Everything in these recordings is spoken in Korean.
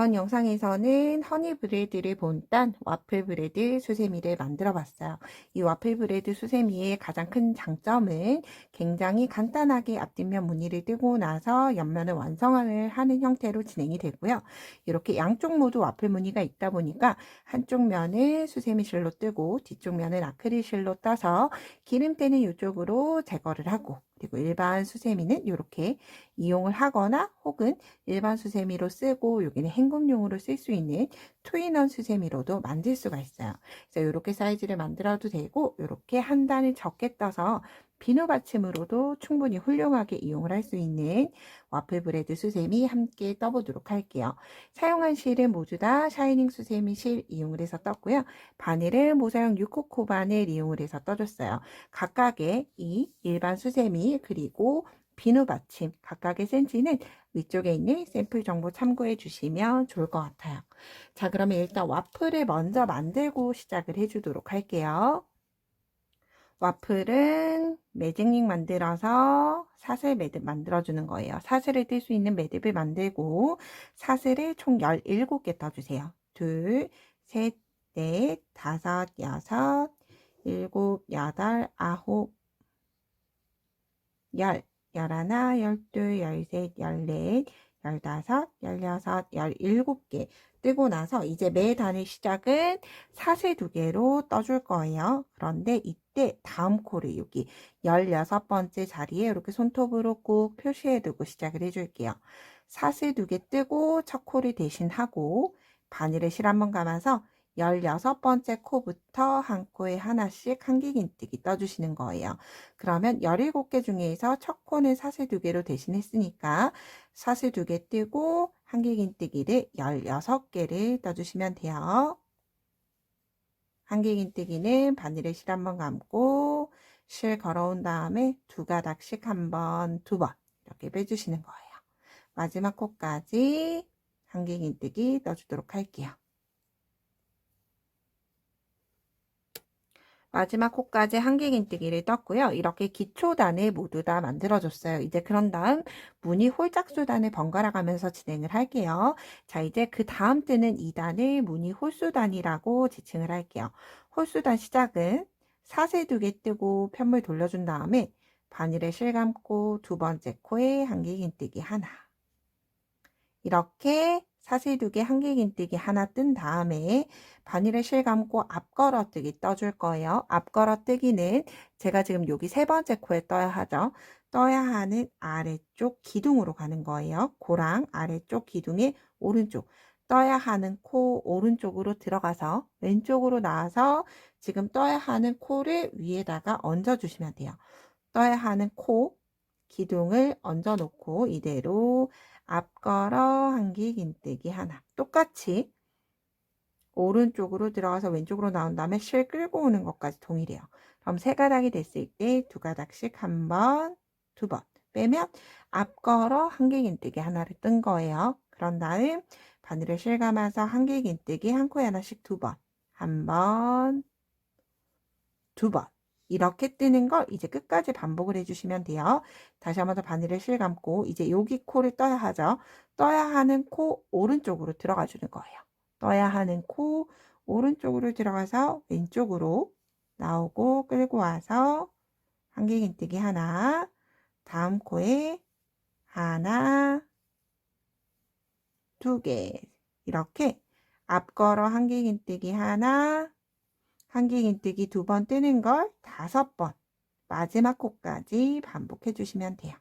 이번 영상에서는 허니 브레드를 본딴 와플 브레드 수세미를 만들어 봤어요. 이 와플 브레드 수세미의 가장 큰 장점은 굉장히 간단하게 앞뒷면 무늬를 뜨고 나서 옆면을 완성을 하는 형태로 진행이 되고요. 이렇게 양쪽 모두 와플 무늬가 있다 보니까 한쪽 면을 수세미 실로 뜨고 뒤쪽 면을 아크릴 실로 떠서 기름때는 이쪽으로 제거를 하고, 그리고 일반 수세미는 이렇게 이용을 하거나 혹은 일반 수세미로 쓰고 여기는 헹굼용으로 쓸 수 있는 투인원 수세미로도 만들 수가 있어요. 그래서 이렇게 사이즈를 만들어도 되고, 이렇게 한 단을 적게 떠서 비누 받침으로도 충분히 훌륭하게 이용을 할 수 있는 와플 브레드 수세미 함께 떠보도록 할게요. 사용한 실은 모두 다 샤이닝 수세미 실 이용을 해서 떴고요. 바늘은 모사용 6코코 바늘 이용을 해서 떠줬어요. 각각의 이 일반 수세미 그리고 비누 받침 각각의 센치는 위쪽에 있는 샘플 정보 참고해 주시면 좋을 것 같아요. 자, 그러면 일단 와플을 먼저 만들고 시작을 해주도록 할게요. 와플은 매직링 만들어서 사슬 매듭 만들어주는 거예요. 사슬을 뜰 수 있는 매듭을 만들고 사슬을 총 17개 떠주세요. 둘, 셋, 넷, 다섯, 여섯, 일곱, 여덟, 아홉, 열, 열하나, 열둘, 열셋, 열넷, 열다섯, 열여섯, 열일곱 개 뜨고 나서 이제 매 단의 시작은 사슬 2개로 떠줄 거예요. 그런데 이때 다음 코를 여기 16번째 자리에 이렇게 손톱으로 꾹 표시해 두고 시작을 해줄게요. 사슬 2개 뜨고 첫 코를 대신하고 바늘에 실 한번 감아서 16번째 코부터 한 코에 하나씩 한길긴뜨기 떠주시는 거예요. 그러면 17개 중에서 첫 코는 사슬 2개로 대신했으니까 사슬 2개 뜨고 한길긴뜨기를 16개를 떠주시면 돼요. 한길긴뜨기는 바늘에 실 한번 감고 실 걸어온 다음에 2가닥씩 한 번, 2번 이렇게 빼주시는 거예요. 마지막 코까지 한길긴뜨기 떠주도록 할게요. 마지막 코까지 한길긴뜨기를 떴고요. 이렇게 기초단을 모두 다 만들어줬어요. 이제 그런 다음 무늬 홀짝수단을 번갈아 가면서 진행을 할게요. 자, 이제 그 다음 뜨는 2단을 무늬 홀수단이라고 지칭을 할게요. 홀수단 시작은 사슬 2개 뜨고 편물 돌려준 다음에 바늘에 실 감고 2번째 코에 한길긴뜨기 하나. 이렇게 사슬 2개 한길긴뜨기 하나 뜬 다음에 바늘에 실 감고 앞걸어뜨기 떠줄 거예요. 앞걸어뜨기는 제가 지금 여기 3번째 코에 떠야 하죠. 떠야 하는 아래쪽 기둥으로 가는 거예요. 고랑 아래쪽 기둥의 오른쪽. 떠야 하는 코 오른쪽으로 들어가서 왼쪽으로 나와서 지금 떠야 하는 코를 위에다가 얹어 주시면 돼요. 떠야 하는 코 기둥을 얹어 놓고 이대로 앞걸어 한길긴뜨기 하나. 똑같이 오른쪽으로 들어가서 왼쪽으로 나온 다음에 실 끌고 오는 것까지 동일해요. 그럼 3가닥이 됐을 때 2가닥씩 한 번, 2번 빼면 앞걸어 한길긴뜨기 하나를 뜬 거예요. 그런 다음 바늘에 실 감아서 한길긴뜨기 한 코에 하나씩 2번, 한 번, 2번 이렇게 뜨는 걸 이제 끝까지 반복을 해주시면 돼요. 다시 한번 더 바늘에 실 감고 이제 여기 코를 떠야 하죠. 떠야 하는 코 오른쪽으로 들어가 주는 거예요. 떠야 하는 코 오른쪽으로 들어가서 왼쪽으로 나오고 끌고 와서 한길긴뜨기 하나, 다음 코에 하나, 2개 이렇게 앞걸어 한길긴뜨기 하나, 한길긴뜨기 2번 뜨는 걸 5번 마지막 코까지 반복해 주시면 돼요.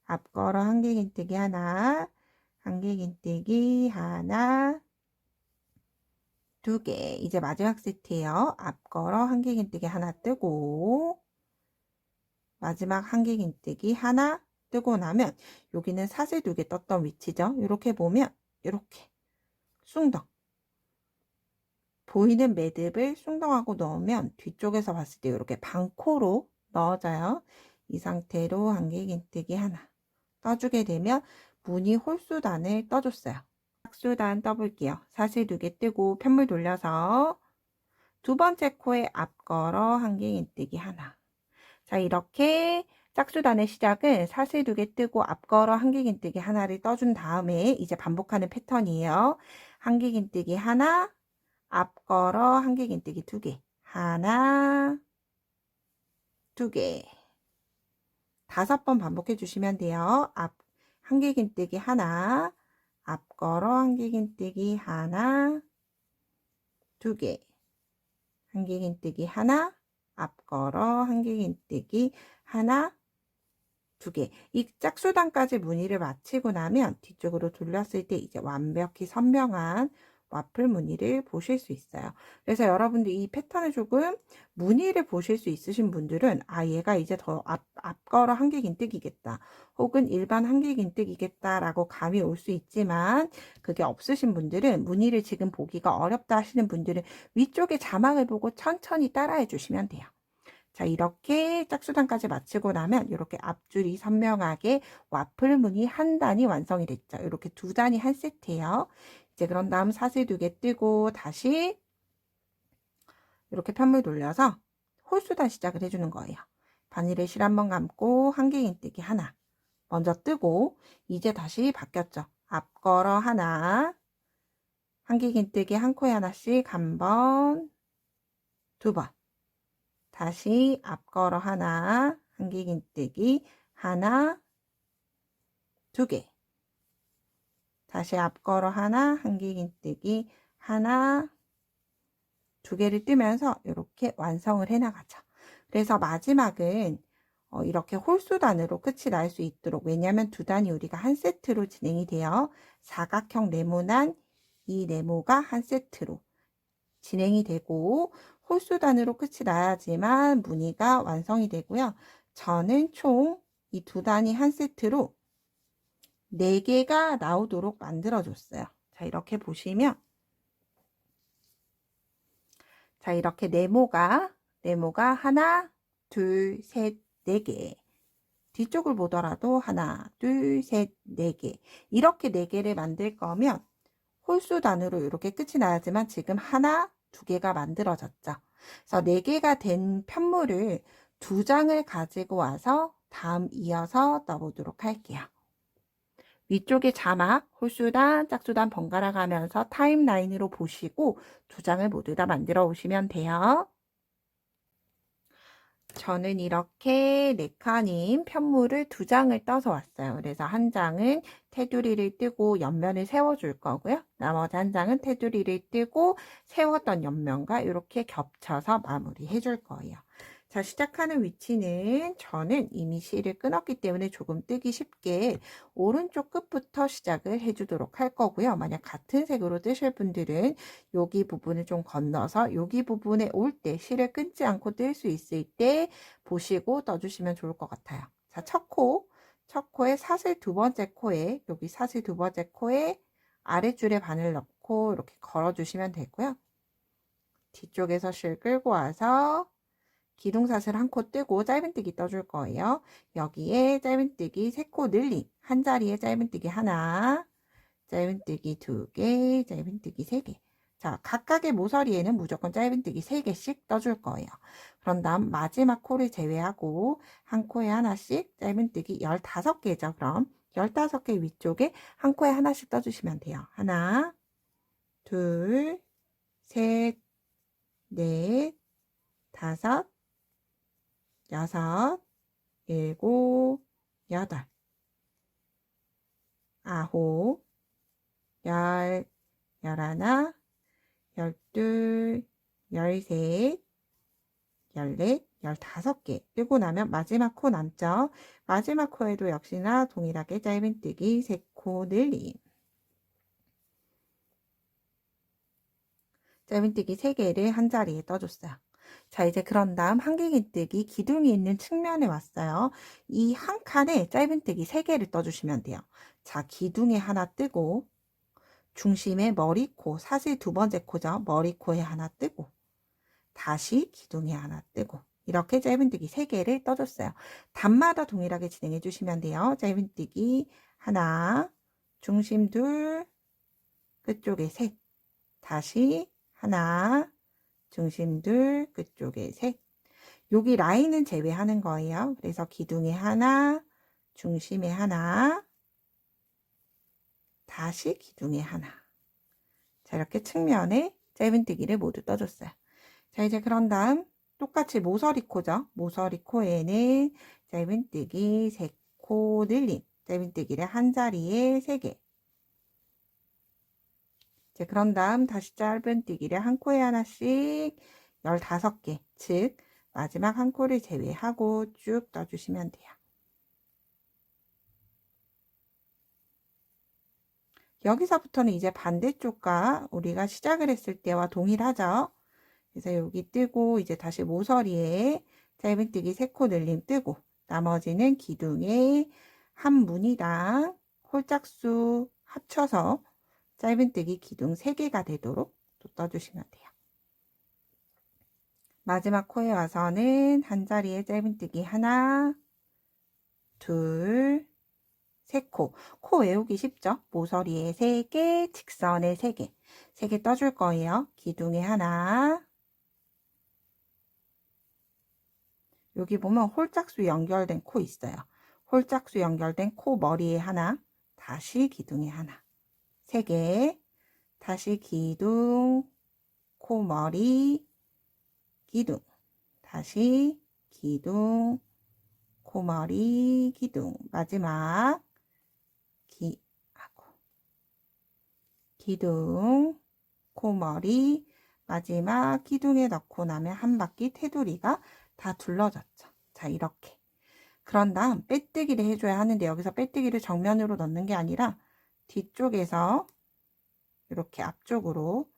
앞걸어 한길긴뜨기 하나, 한길긴뜨기 하나, 2개. 이제 마지막 세트예요. 앞걸어 한길긴뜨기 하나 뜨고 마지막 한길긴뜨기 하나 뜨고 나면 여기는 사슬 2개 떴던 위치죠. 이렇게 보면 이렇게 숭덩 보이는 매듭을 숭덩하고 넣으면 뒤쪽에서 봤을 때 이렇게 반코로 넣어져요. 이 상태로 한길긴뜨기 하나 떠주게 되면 무늬 홀수단을 떠줬어요. 짝수단 떠볼게요. 사슬 2개 뜨고 편물 돌려서 2번째 코에 앞걸어 한길긴뜨기 하나. 자, 이렇게 짝수단의 시작은 사슬 2개 뜨고 앞걸어 한길긴뜨기 하나를 떠준 다음에 이제 반복하는 패턴이에요. 한길긴뜨기 하나, 앞걸어 한길긴뜨기 2개, 하나, 2개, 5번 반복해 주시면 돼요. 앞 한길긴뜨기 하나, 앞걸어 한길긴뜨기 하나, 2개, 한길긴뜨기 하나, 앞걸어 한길긴뜨기 하나, 2개. 이 짝수단까지 무늬를 마치고 나면 뒤쪽으로 돌렸을 때 이제 완벽히 선명한 와플 무늬를 보실 수 있어요. 그래서 여러분들 이 패턴을 조금 무늬를 보실 수 있으신 분들은 얘가 이제 더 앞걸어 한길긴뜨기겠다, 혹은 일반 한길긴뜨기겠다 라고 감이 올 수 있지만, 그게 없으신 분들은, 무늬를 지금 보기가 어렵다 하시는 분들은 위쪽에 자막을 보고 천천히 따라해 주시면 돼요. 자, 이렇게 짝수단까지 마치고 나면 이렇게 앞줄이 선명하게 와플 무늬 한 단이 완성이 됐죠. 이렇게 2단이 한 세트예요. 이제 그런 다음 사슬 2개 뜨고 다시 이렇게 편물 돌려서 홀수단 시작을 해주는 거예요. 바늘에 실 한번 감고 한길긴뜨기 하나 먼저 뜨고, 이제 다시 바뀌었죠. 앞걸어 하나, 한길긴뜨기 한 코에 하나씩 한 번, 2번, 다시 앞걸어 하나, 한길긴뜨기 하나, 2개, 다시 앞걸어 하나, 한길긴뜨기 하나, 2개를 뜨면서 이렇게 완성을 해 나가죠. 그래서 마지막은 이렇게 홀수단으로 끝이 날 수 있도록, 왜냐하면 2단이 우리가 한 세트로 진행이 돼요. 사각형 네모난 이 네모가 한 세트로 진행이 되고, 홀수단으로 끝이 나야지만 무늬가 완성이 되고요. 저는 총 이 2단이 한 세트로 4개가 나오도록 만들어 줬어요. 자, 이렇게 보시면, 자, 이렇게 네모가 하나, 둘, 셋, 4개. 뒤쪽을 보더라도 하나, 둘, 셋, 4개. 이렇게 4개를 만들 거면 홀수단으로 이렇게 끝이 나야지만 지금 하나, 2개가 만들어졌죠. 그래서 4개가 된 편물을 2장을 가지고 와서 다음 이어서 넣어보도록 할게요. 위쪽에 자막, 홀수단, 짝수단 번갈아 가면서 타임라인으로 보시고 2장을 모두 다 만들어 오시면 돼요. 저는 이렇게 4칸인 편물을 2장을 떠서 왔어요. 그래서 한 장은 테두리를 뜨고 옆면을 세워줄 거고요. 나머지 한 장은 테두리를 뜨고 세웠던 옆면과 이렇게 겹쳐서 마무리해 줄 거예요. 자, 시작하는 위치는 저는 이미 실을 끊었기 때문에 조금 뜨기 쉽게 오른쪽 끝부터 시작을 해주도록 할 거고요. 만약 같은 색으로 뜨실 분들은 여기 부분을 좀 건너서 여기 부분에 올 때 실을 끊지 않고 뜰 수 있을 때 보시고 떠주시면 좋을 것 같아요. 자, 첫 코에 사슬 2번째 코에, 여기 사슬 2번째 코에 아랫줄에 바늘 넣고 이렇게 걸어주시면 되고요. 뒤쪽에서 실 끌고 와서 기둥사슬 한 코 뜨고 짧은뜨기 떠줄 거예요. 여기에 짧은뜨기 3코 늘림, 한 자리에 짧은뜨기 하나, 짧은뜨기 2개, 짧은뜨기 3개. 자, 각각의 모서리에는 무조건 짧은뜨기 3개씩 떠줄 거예요. 그런 다음 마지막 코를 제외하고 한 코에 하나씩 짧은뜨기 15개죠. 그럼 15개 위쪽에 한 코에 하나씩 떠주시면 돼요. 하나, 둘, 셋, 넷, 다섯, 여섯, 일곱, 여덟, 아홉, 열, 열하나, 열둘, 열셋, 열넷, 15개 뜨고 나면 마지막 코 남죠. 마지막 코에도 역시나 동일하게 짧은뜨기 3코 늘림, 짧은뜨기 3개를 한 자리에 떠줬어요. 자, 이제 그런 다음 한길긴뜨기 기둥이 있는 측면에 왔어요. 이 한 칸에 짧은뜨기 3개를 떠주시면 돼요. 자, 기둥에 하나 뜨고 중심에 머리코, 사슬 2번째 코죠. 머리코에 하나 뜨고 다시 기둥에 하나 뜨고 이렇게 짧은뜨기 3개를 떠줬어요. 단마다 동일하게 진행해 주시면 돼요. 짧은뜨기 하나, 중심 둘, 끝쪽에 셋, 다시 하나, 중심 둘, 끝쪽에 셋. 여기 라인은 제외하는 거예요. 그래서 기둥에 하나, 중심에 하나, 다시 기둥에 하나. 자, 이렇게 측면에 짧은뜨기를 모두 떠줬어요. 자, 이제 그런 다음 똑같이 모서리 코죠. 모서리 코에는 짧은뜨기 3코 늘림, 짧은뜨기를 한 자리에 3개. 이제 그런 다음 다시 짧은뜨기를 한 코에 하나씩 15개, 즉 마지막 한 코를 제외하고 쭉 떠주시면 돼요. 여기서부터는 이제 반대쪽과 우리가 시작을 했을 때와 동일하죠. 그래서 여기 뜨고 이제 다시 모서리에 짧은뜨기 3코 늘림 뜨고 나머지는 기둥에 한 무늬당 홀짝수 합쳐서 짧은뜨기 기둥 3개가 되도록 또 떠주시면 돼요. 마지막 코에 와서는 한 자리에 짧은뜨기 하나, 둘, 3코. 코 외우기 쉽죠? 모서리에 3개, 직선에 3개. 3개 떠줄 거예요. 기둥에 하나. 여기 보면 홀짝수 연결된 코 있어요. 홀짝수 연결된 코 머리에 하나. 다시 기둥에 하나. 3개. 다시 기둥, 코 머리, 기둥. 다시 기둥, 코 머리, 기둥. 마지막 기둥, 코머리, 마지막 기둥에 넣고 나면 한 바퀴 테두리가 다 둘러졌죠. 자, 이렇게. 그런 다음 빼뜨기를 해줘야 하는데 여기서 빼뜨기를 정면으로 넣는 게 아니라 뒤쪽에서 이렇게 앞쪽으로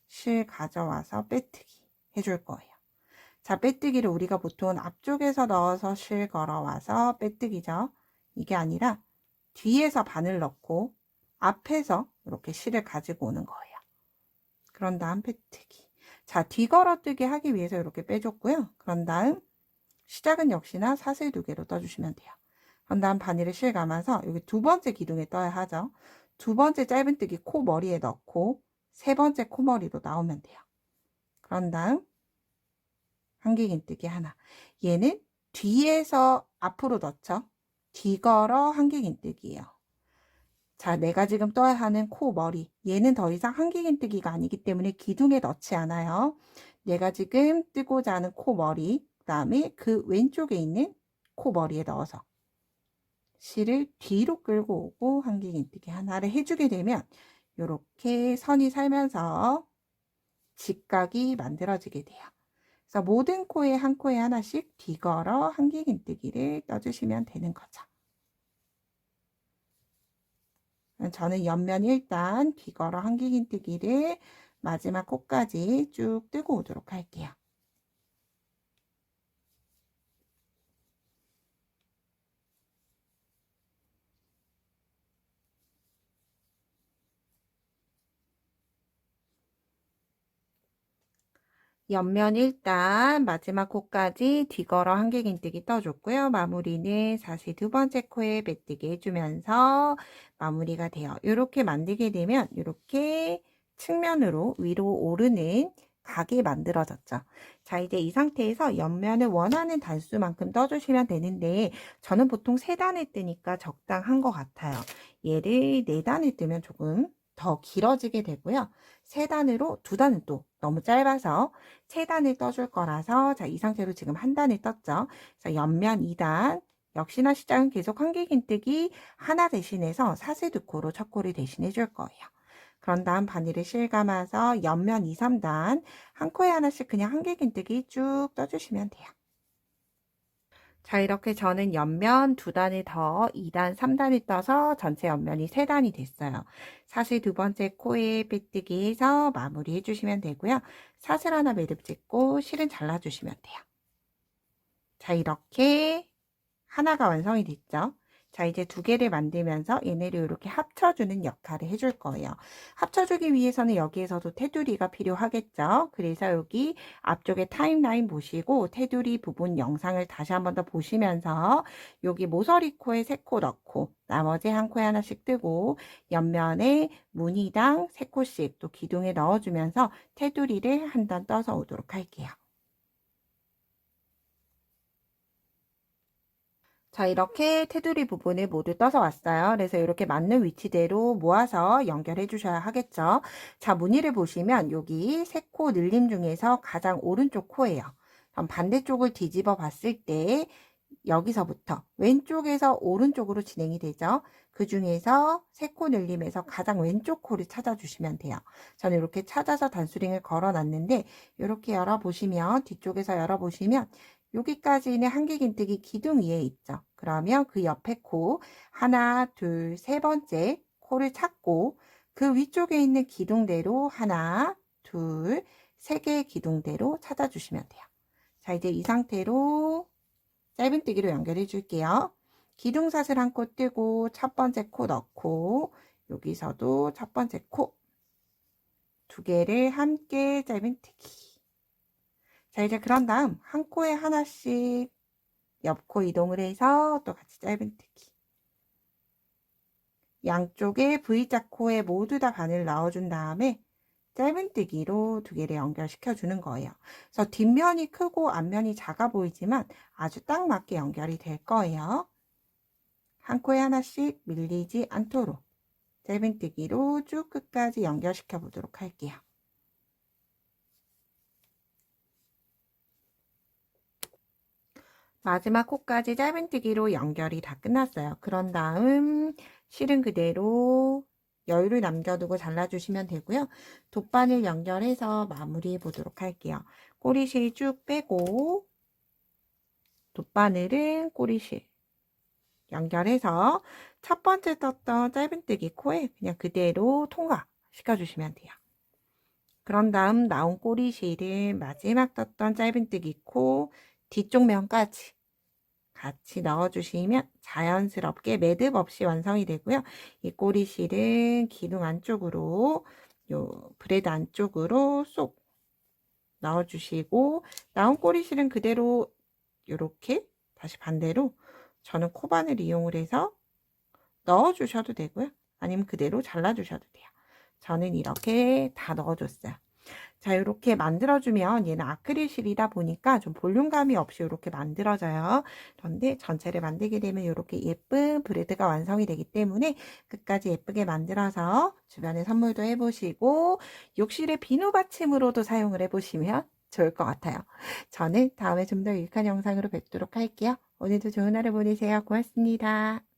실 가져와서 빼뜨기 해줄 거예요. 자, 빼뜨기를 우리가 보통 앞쪽에서 넣어서 실 걸어와서 빼뜨기죠. 이게 아니라 뒤에서 바늘 넣고 앞에서 이렇게 실을 가지고 오는 거예요. 그런 다음 빼뜨기. 자, 뒤걸어뜨기 하기 위해서 이렇게 빼줬고요. 그런 다음 시작은 역시나 사슬 2개로 떠주시면 돼요. 그런 다음 바늘을 실 감아서 여기 2번째 기둥에 떠야 하죠. 2번째 짧은뜨기 코 머리에 넣고 3번째 코머리로 나오면 돼요. 그런 다음 한길긴뜨기 하나. 얘는 뒤에서 앞으로 넣죠. 뒤걸어 한길긴뜨기예요. 자, 내가 지금 떠야 하는 코 머리. 얘는 더 이상 한길긴뜨기가 아니기 때문에 기둥에 넣지 않아요. 내가 지금 뜨고자 하는 코 머리, 그 다음에 그 왼쪽에 있는 코 머리에 넣어서 실을 뒤로 끌고 오고 한길긴뜨기 하나를 해주게 되면 이렇게 선이 살면서 직각이 만들어지게 돼요. 그래서 모든 코에 한 코에 하나씩 뒤걸어 한길긴뜨기를 떠주시면 되는 거죠. 저는 옆면 일단 뒤걸어 한길긴뜨기를 마지막 코까지 쭉 뜨고 오도록 할게요. 옆면 일단 마지막 코까지 뒤걸어 한길긴뜨기 떠줬고요. 마무리는 다시 2번째 코에 빼뜨기 해주면서 마무리가 돼요. 이렇게 만들게 되면 이렇게 측면으로 위로 오르는 각이 만들어졌죠. 자, 이제 이 상태에서 옆면을 원하는 단수만큼 떠주시면 되는데 저는 보통 3단을 뜨니까 적당한 것 같아요. 얘를 4단을 뜨면 조금 더 길어지게 되고요. 3단으로 2단은 또 너무 짧아서 3단을 떠줄 거라서 자, 이 상태로 지금 한 단을 떴죠. 그래서 옆면 2단 역시나 시작은 계속 한길긴뜨기 하나 대신해서 사슬 2코로 첫 코를 대신해 줄 거예요. 그런 다음 바늘을 실감아서 옆면 2, 3단 한 코에 하나씩 그냥 한길긴뜨기 쭉 떠주시면 돼요. 자, 이렇게 저는 옆면 2단을 더 2단, 3단을 떠서 전체 옆면이 3단이 됐어요. 사슬 2번째 코에 빼뜨기 해서 마무리 해주시면 되고요. 사슬 하나 매듭 짓고 실은 잘라주시면 돼요. 자, 이렇게 하나가 완성이 됐죠. 자, 이제 2개를 만들면서 얘네를 이렇게 합쳐주는 역할을 해줄 거예요. 합쳐주기 위해서는 여기에서도 테두리가 필요하겠죠. 그래서 여기 앞쪽에 타임라인 보시고 테두리 부분 영상을 다시 한 번 더 보시면서 여기 모서리 코에 3코 넣고 나머지 한 코에 하나씩 뜨고 옆면에 무늬당 3코씩 또 기둥에 넣어주면서 테두리를 한 단 떠서 오도록 할게요. 자, 이렇게 테두리 부분을 모두 떠서 왔어요. 그래서 이렇게 맞는 위치대로 모아서 연결해 주셔야 하겠죠. 자, 무늬를 보시면 여기 세 코 늘림 중에서 가장 오른쪽 코예요. 그럼 반대쪽을 뒤집어 봤을 때 여기서부터 왼쪽에서 오른쪽으로 진행이 되죠. 그 중에서 세 코 늘림에서 가장 왼쪽 코를 찾아주시면 돼요. 저는 이렇게 찾아서 단수링을 걸어 놨는데 이렇게 열어보시면 뒤쪽에서 열어보시면 여기까지는 한길긴뜨기 기둥 위에 있죠. 그러면 그 옆에 코 하나, 둘, 세 번째 코를 찾고 그 위쪽에 있는 기둥대로 하나, 둘, 세 개의 기둥대로 찾아주시면 돼요. 자, 이제 이 상태로 짧은뜨기로 연결해 줄게요. 기둥사슬 한 코 뜨고 첫 번째 코 넣고 여기서도 첫 번째 코 두 개를 함께 짧은뜨기. 자, 이제 그런 다음 한 코에 하나씩 옆코 이동을 해서 또 같이 짧은뜨기. 양쪽에 V자 코에 모두 다 바늘 넣어준 다음에 짧은뜨기로 두 개를 연결시켜 주는 거예요. 그래서 뒷면이 크고 앞면이 작아 보이지만 아주 딱 맞게 연결이 될 거예요. 한 코에 하나씩 밀리지 않도록 짧은뜨기로 쭉 끝까지 연결시켜 보도록 할게요. 마지막 코까지 짧은뜨기로 연결이 다 끝났어요. 그런 다음 실은 그대로 여유를 남겨두고 잘라주시면 되고요. 돗바늘 연결해서 마무리해 보도록 할게요. 꼬리실 쭉 빼고 돗바늘은 꼬리실 연결해서 첫 번째 떴던 짧은뜨기 코에 그냥 그대로 통과시켜 주시면 돼요. 그런 다음 나온 꼬리실을 마지막 떴던 짧은뜨기 코 뒤쪽 면까지 같이 넣어주시면 자연스럽게 매듭 없이 완성이 되고요. 이 꼬리실은 기둥 안쪽으로 요 브레드 안쪽으로 쏙 넣어주시고 나온 꼬리실은 그대로 이렇게 다시 반대로 저는 코바늘 이용을 해서 넣어주셔도 되고요. 아니면 그대로 잘라주셔도 돼요. 저는 이렇게 다 넣어줬어요. 자, 이렇게 만들어주면 얘는 아크릴실이다 보니까 좀 볼륨감이 없이 이렇게 만들어져요. 그런데 전체를 만들게 되면 이렇게 예쁜 브레드가 완성이 되기 때문에 끝까지 예쁘게 만들어서 주변에 선물도 해보시고 욕실의 비누 받침으로도 사용을 해보시면 좋을 것 같아요. 저는 다음에 좀 더 유익한 영상으로 뵙도록 할게요. 오늘도 좋은 하루 보내세요. 고맙습니다.